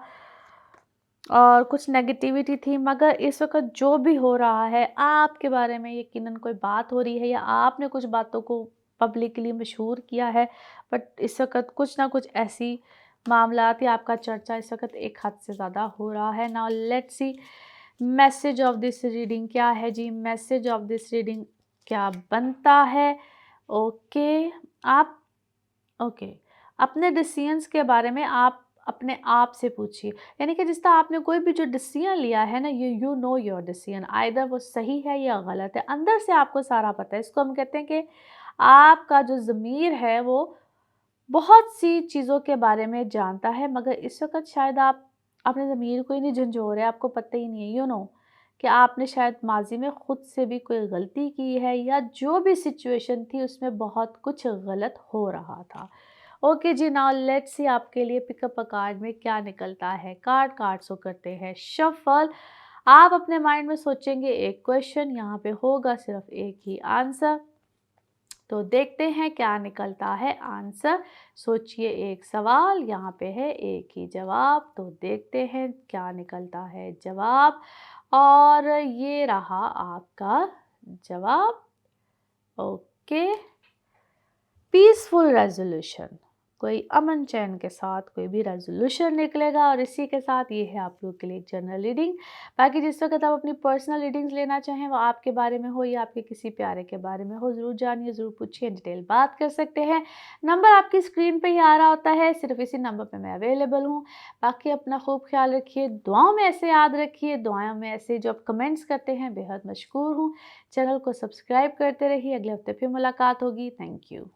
S1: और कुछ नेगेटिविटी थी। मगर इस वक़्त जो भी हो रहा है आपके बारे में, यकीनन कोई बात हो रही है या आपने कुछ बातों को पब्लिकली मशहूर किया है, बट इस वक़्त कुछ ना कुछ ऐसी मामलात या आपका चर्चा इस वक़्त एक हद से ज़्यादा हो रहा है। Now let's see message of this reading क्या है जी? मैसेज ऑफ दिस रीडिंग क्या बनता है? ओके, आप ओके, अपने डिसीजंस के बारे में आप अपने आप से पूछिए। यानी कि जिस तरह आपने कोई भी जो डिसीजन लिया है ना, you know your decision, either वो सही है या गलत है, अंदर से आपको सारा पता है। इसको हम कहते हैं कि आपका जो ज़मीर है वो बहुत सी चीज़ों के बारे में जानता है, मगर इस वक़्त शायद आप अपने ज़मीर को ही नहीं झंझोरे, आपको पता ही नहीं है, यू नो, कि आपने शायद माज़ी में खुद से भी कोई गलती की है, या जो भी सिचुएशन थी उसमें बहुत कुछ गलत हो रहा था। ओके जी, नाउ लेट्स सी आपके लिए पिकअप अ कार्ड में क्या निकलता है। कार्ड्स को करते हैं शफल। आप अपने माइंड में सोचेंगे एक क्वेश्चन, यहाँ पे होगा सिर्फ एक ही आंसर, तो देखते हैं क्या निकलता है आंसर। सोचिए एक सवाल, यहाँ पे है एक ही जवाब, तो देखते हैं क्या निकलता है जवाब। और ये रहा आपका जवाब। ओके, पीसफुल रेजोल्यूशन, कोई अमन चैन के साथ कोई भी रेजोल्यूशन निकलेगा। और इसी के साथ ये है आप लोगों के लिए जनरल रीडिंग। बाकी जिस वक्त आप अपनी पर्सनल रीडिंग्स लेना चाहें, वो आपके बारे में हो या आपके किसी प्यारे के बारे में हो, ज़रूर जानिए, ज़रूर पूछिए, डिटेल बात कर सकते हैं। नंबर आपकी स्क्रीन पे ही आ रहा होता है, सिर्फ इसी नंबर पे मैं अवेलेबल हूँ। बाकी अपना खूब ख्याल रखिए, दुआओं में ऐसे याद रखिए, दुआओं में ऐसे जो आप कमेंट्स करते हैं बेहद मशकूर हूँ। चैनल को सब्सक्राइब करते रहिए, अगले हफ्ते फिर मुलाकात होगी। Thank you.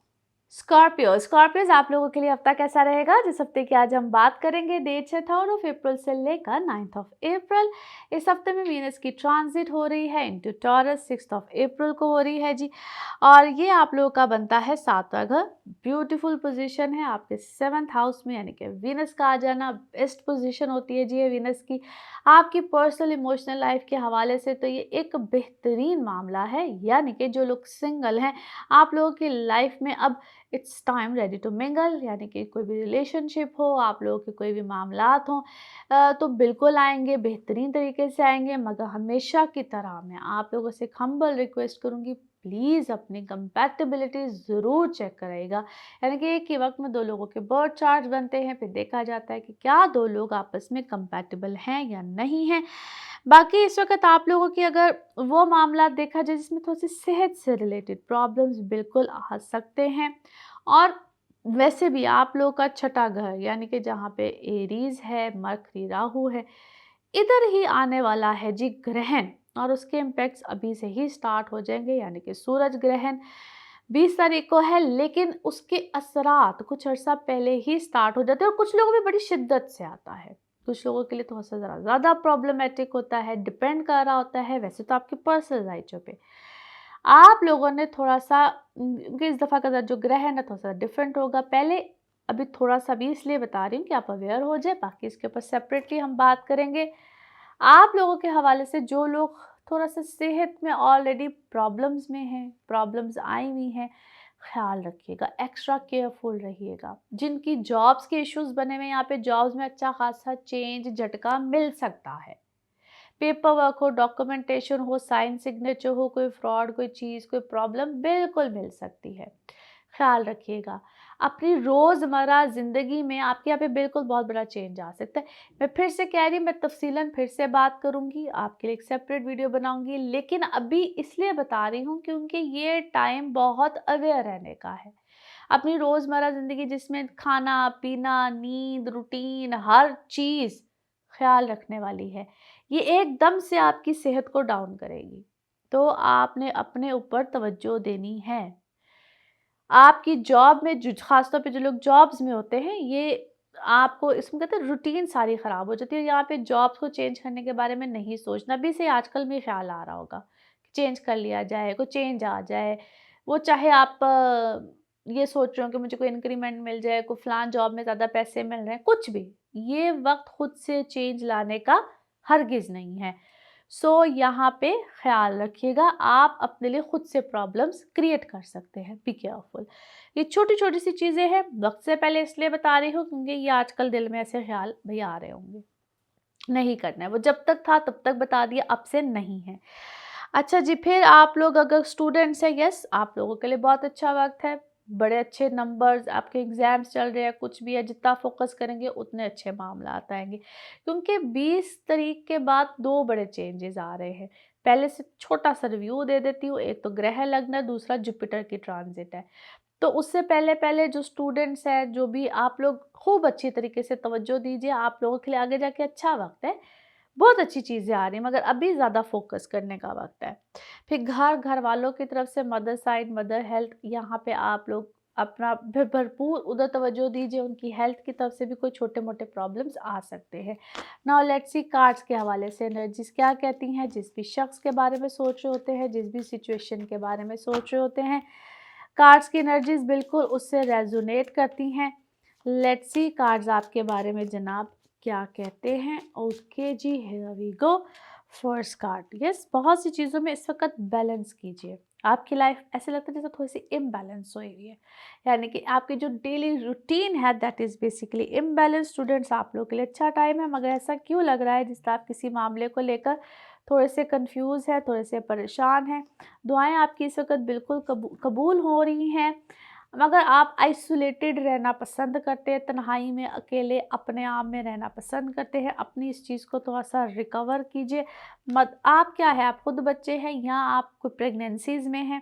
S1: स्कॉर्पियोज, आप लोगों के लिए हफ्ता कैसा रहेगा? जिस हफ्ते की आज हम बात करेंगे, डेट्स है 3 अप्रैल से लेकर 9 अप्रैल। इस हफ्ते में वीनस की ट्रांजिट हो रही है इनटू टॉरस, 6 अप्रैल को हो रही है जी। और ये आप लोगों का बनता है 7वां घर। ब्यूटीफुल पोजीशन है आपके 7th हाउस में, यानी कि वीनस का आ जाना बेस्ट पोजीशन होती है जी ये वीनस की। आपकी पर्सनल इमोशनल लाइफ के हवाले से तो ये एक बेहतरीन मामला है। यानी कि जो लोग सिंगल हैं, आप लोगों की लाइफ में अब it's time ready to mingle, यानी कि कोई भी रिलेशनशिप हो, आप लोगों के कोई भी मामलात हों, तो बिल्कुल आएंगे, बेहतरीन तरीके से आएंगे। मगर हमेशा की तरह मैं आप लोगों से हम्बल रिक्वेस्ट करूँगी, प्लीज़ अपनी कंपैटिबिलिटी ज़रूर चेक करेगा। यानी कि एक ही वक्त में 2 लोगों के बर्थ चार्ट बनते हैं, फिर देखा जाता है कि क्या 2 लोग आपस में कंपैटिबल हैं या नहीं हैं। बाकी इस वक़्त आप लोगों की अगर वो मामला देखा जाए जिसमें थोड़ी-सी सेहत से रिलेटेड प्रॉब्लम्स बिल्कुल आ सकते हैं। और वैसे भी आप लोगों का छठा घर यानी कि जहाँ पे एरीज़ है, मरकरी, राहु है, इधर ही आने वाला है जी ग्रहण। और उसके इम्पैक्ट्स अभी से ही स्टार्ट हो जाएँगे, यानी कि सूरज ग्रहण 20 तारीख को है, लेकिन उसके असरात कुछ अर्सा पहले ही स्टार्ट हो जाते हैं और कुछ लोगों में बड़ी शिद्दत से आता है। कुछ लोगों के लिए थोड़ा-सा ज़रा ज़्यादा प्रॉब्लमैटिक होता है, डिपेंड कर रहा होता है वैसे तो आपकी पर्सनल राइचो पे। आप लोगों ने थोड़ा-सा क्योंकि इस दफ़ा का जो ग्रहण है थोड़ा-सा डिफरेंट होगा। पहले अभी थोड़ा-सा भी इसलिए बता रही हूँ कि आप अवेयर हो जाएँ, बाकी इसके ऊपर सेपरेटली हम बात करेंगे। आप लोगों के हवाले से जो लोग थोड़ा-सा सेहत में ऑलरेडी प्रॉब्लम्स में हैं, प्रॉब्लम्स आई हुई हैं, ख़्याल रखिएगा, एक्स्ट्रा केयरफुल रहिएगा। जिनकी जॉब्स के इश्यूज़ बने हुए हैं, यहाँ पे जॉब्स में अच्छा खासा चेंज, झटका मिल सकता है। पेपर वर्क हो, डॉक्यूमेंटेशन हो, साइन सिग्नेचर हो, कोई फ्रॉड, कोई चीज़, कोई प्रॉब्लम बिल्कुल मिल सकती है। ख़्याल रखिएगा। अपनी रोज़मर्रा ज़िंदगी में आपके यहाँ पे बिल्कुल बहुत बड़ा चेंज आ सकता है। मैं फिर से कह रही हूँ, मैं तफ़सीलन फिर से बात करूँगी, आपके लिए एक सेपरेट वीडियो बनाऊँगी, लेकिन अभी इसलिए बता रही हूँ क्योंकि ये टाइम बहुत अवेयर रहने का है। अपनी रोज़मर्रा ज़िंदगी जिसमें खाना, पीना, नींद, रूटीन हर चीज़ ख़्याल रखने वाली है। ये एकदम से आपकी सेहत को डाउन करेगी। तो आपने अपने ऊपर तवज्जो देनी है। आपकी जॉब में जो ख़ास तौर पे जो लोग जॉब्स में होते हैं, ये आपको इसमें कहते हैं रूटीन सारी ख़राब हो जाती है। यहाँ पे जॉब्स को चेंज करने के बारे में नहीं सोचना। अभी से आजकल में ख़्याल आ रहा होगा, चेंज कर लिया जाए, कोई चेंज आ जाए। वो चाहे आप ये सोच रहे हो कि मुझे कोई इंक्रीमेंट मिल जाए, कोई फ़लाँ जॉब में ज़्यादा पैसे मिल रहे हैं, कुछ भी। ये वक़्त खुद से चेंज लाने का हरगिज़ नहीं है। सो यहाँ पे ख़्याल रखिएगा, आप अपने लिए खुद से प्रॉब्लम्स क्रिएट कर सकते हैं, बी केयरफुल। ये छोटी-छोटी सी चीज़ें हैं, वक़्त से पहले इसलिए बता रही हूँ क्योंकि ये आजकल दिल में ऐसे ख़्याल भई आ रहे होंगे। नहीं करना है, वो जब तक था तब तक बता दिया, अब से नहीं है। अच्छा जी, फिर आप लोग अगर स्टूडेंट्स हैं, यस आप लोगों के लिए बहुत अच्छा वक़्त है। बड़े अच्छे नंबर्स, आपके एग्ज़ाम्स चल रहे हैं, कुछ भी है, जितना फ़ोकस करेंगे उतने अच्छे मामलात आएँगे। क्योंकि 20 तारीख के बाद 2 बड़े चेंजेज़ आ रहे हैं। पहले से छोटा-सा रिव्यू दे देती हूँ, एक तो ग्रह लग्न है, दूसरा जुपिटर की ट्रांज़िट है। तो उससे पहले-पहले जो स्टूडेंट्स हैं, जो भी आप लोग खूब अच्छी तरीके से तवज्जो दीजिए, आप लोगों के लिए आगे जाके अच्छा वक़्त है। बहुत अच्छी चीज़ें आ रही हैं, मगर अभी ज़्यादा फ़ोकस करने का वक़्त है। फिर घर वालों की तरफ से मदर साइड, मदर हेल्थ, यहाँ पे आप लोग अपना भरपूर उधर तवज्जो दीजिए, उनकी हेल्थ की तरफ से भी कोई छोटे-मोटे प्रॉब्लम्स आ सकते हैं। नाउ लेट्स सी कार्ड्स के हवाले से एनर्जीज़ क्या कहती हैं, जिस भी शख्स के बारे में सोच रहे होते हैं, जिस भी सिचुएशन के बारे में सोच रहे होते हैं, कार्ड्स की एनर्जीज़ बिल्कुल उससे रेज़ोनेट करती हैं। लेट्स सी कार्ड्स आपके बारे में जनाब क्या कहते हैं। ओके जी, here we go. First card, yes, बहुत सी चीज़ों में इस वक्त बैलेंस कीजिए। आपकी लाइफ ऐसे लगता है जैसे थोड़ी सी इम्बैलेंस हुई हुई है, यानी कि आपकी जो डेली रूटीन है that is basically imbalance. Students आप लोगों के लिए अच्छा टाइम है, मगर ऐसा क्यों लग रहा है जिससे आप किसी मामले को लेकर थोड़े से कंफ्यूज है, थोड़े से परेशान हैं। दुआएं आपकी इस वक्त बिल्कुल कबूल हो रही हैं, मगर आप आइसोलेटेड रहना पसंद करते हैं, तन्हाई में अकेले अपने आप में रहना पसंद करते हैं। अपनी इस चीज़ को थोड़ा-सा रिकवर कीजिए। मत आप क्या है, आप खुद बच्चे हैं या आप कोई प्रेगनेंसीज़ में हैं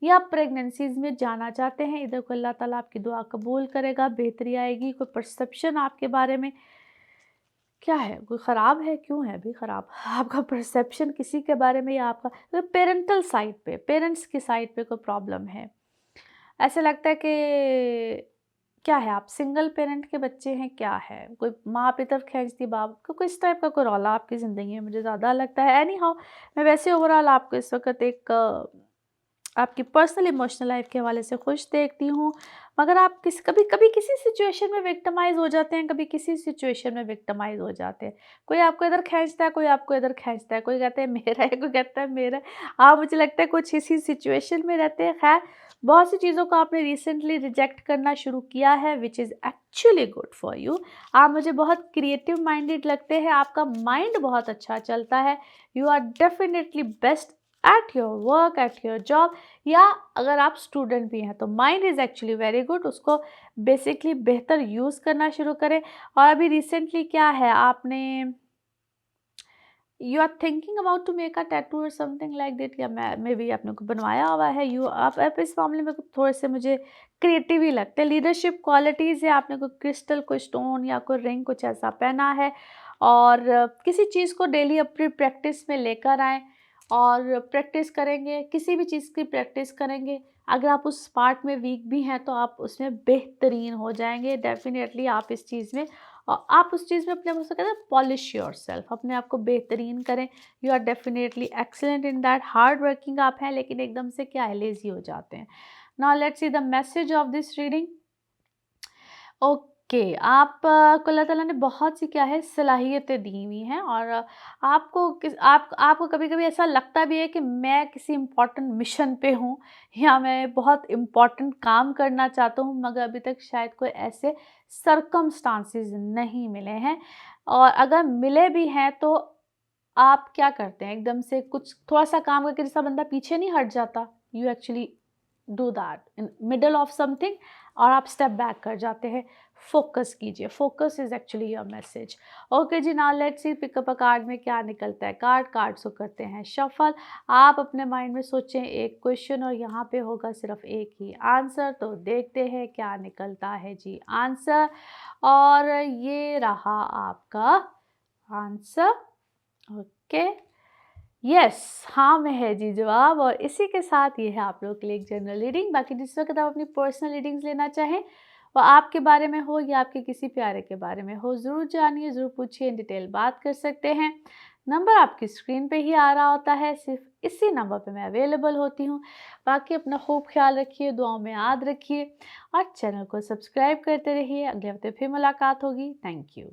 S1: या आप प्रेगनेंसीज़ में जाना चाहते हैं, इधर को अल्लाह ताला आपकी दुआ कबूल करेगा, बेहतरी आएगी। कोई परसेप्शन आपके बारे में क्या है, कोई ख़राब है, क्यों है अभी ख़राब? आपका परसेप्शन किसी के बारे में या आपका पेरेंटल साइड पे, पेरेंट्स की साइड पे कोई प्रॉब्लम है। ऐसा लगता है कि क्या है, आप सिंगल पेरेंट के बच्चे हैं, क्या है? कोई माँ अपनी तरफ खींचती, बाप को कोई इस टाइप का कोई रौला आपकी ज़िंदगी में मुझे ज़्यादा लगता है। एनी हाउ, मैं वैसे ओवरऑल आपको इस वक़्त एक आपकी पर्सनल इमोशनल लाइफ के हवाले से खुश देखती हूँ, मगर आप कभी किसी सिचुएशन में विक्टिमाइज़ हो जाते हैं, कभी किसी सिचुएशन में विक्टिमाइज़ हो जाते हैं। कोई आपको इधर खींचता है, कोई आपको इधर खींचता है, कोई कहता है मेरा है, कोई कहता है मेरा है। आप मुझे लगता है कुछ इसी सिचुएशन में रहते हैं। खैर, बहुत सी चीज़ों को आपने रिसेंटली रिजेक्ट करना शुरू किया है, which is actually good for you. आप मुझे बहुत क्रिएटिव माइंडेड लगते हैं, आपका माइंड बहुत अच्छा चलता है। You are definitely best at your work, at your job, या अगर आप स्टूडेंट भी हैं तो mind is actually very good. उसको बेसिकली बेहतर यूज़ करना शुरू करें। और अभी रिसेंटली क्या है, आपने you are thinking about to make a tattoo और समथिंग लाइक दैट, या मे बी आपने को बनवाया हुआ है। आप इस मामले में थोड़े से मुझे क्रिएटिव ही लगते हैं। लीडरशिप क्वालिटीज़ है, आपने कोई क्रिस्टल, कोई स्टोन या कोई रिंग कुछ ऐसा पहना है, और किसी चीज़ को डेली अपनी प्रैक्टिस में लेकर आएँ और प्रैक्टिस करेंगे, किसी भी चीज़ की प्रैक्टिस करेंगे। अगर आप उस पार्ट में वीक भी हैं तो आप उसमें बेहतरीन हो जाएंगे डेफिनेटली। आप इस चीज़ में, और आप उस चीज़ में अपने आप से कहते हैं पॉलिश योरसेल्फ, अपने आप को बेहतरीन करें। You are definitely excellent in that. Hard working आप हैं, लेकिन एकदम से क्या है, लेजी हो जाते हैं। Now let's see the message of this reading. Okay, आप को अल्लाह ताला ने बहुत सी क्या है सलाहियतें दी हुई हैं, और आपको कभी-कभी ऐसा लगता भी है कि मैं किसी इम्पोर्टेंट मिशन पे हूँ, या मैं बहुत इम्पोर्टेंट काम करना चाहता हूँ, मगर अभी तक शायद कोई ऐसे सर्कमस्टांसेस नहीं मिले हैं। और अगर मिले भी हैं तो आप क्या करते हैं, एकदम से कुछ थोड़ा-सा काम करके दूसरा बंदा पीछे नहीं हट जाता। You actually do that in middle of something, और आप स्टेप बैक कर जाते हैं। फोकस कीजिए, focus is actually your message. Okay जी, now let's see pick up a card में क्या निकलता है। कार्ड्स को करते हैं शफल। आप अपने माइंड में सोचें एक क्वेश्चन, और यहाँ पे होगा सिर्फ एक ही आंसर, तो देखते हैं क्या निकलता है जी आंसर। और ये रहा आपका आंसर। ओके, यस, हाँ में है जी जवाब। और इसी के साथ ये है आप लोग के लिए एक जनरल रीडिंग। बाकी जिस वक्त आप अपनी पर्सनल रीडिंग्स लेना चाहें, वो आपके बारे में हो या आपके किसी प्यारे के बारे में हो, ज़रूर जानिए, ज़रूर पूछिए, इन डिटेल बात कर सकते हैं। नंबर आपकी स्क्रीन पे ही आ रहा होता है, सिर्फ इसी नंबर पे मैं अवेलेबल होती हूँ। बाकी अपना खूब ख्याल रखिए, दुआओं में याद रखिए, और चैनल को सब्सक्राइब करते रहिए। अगले हफ्ते फिर मुलाकात होगी। Thank you.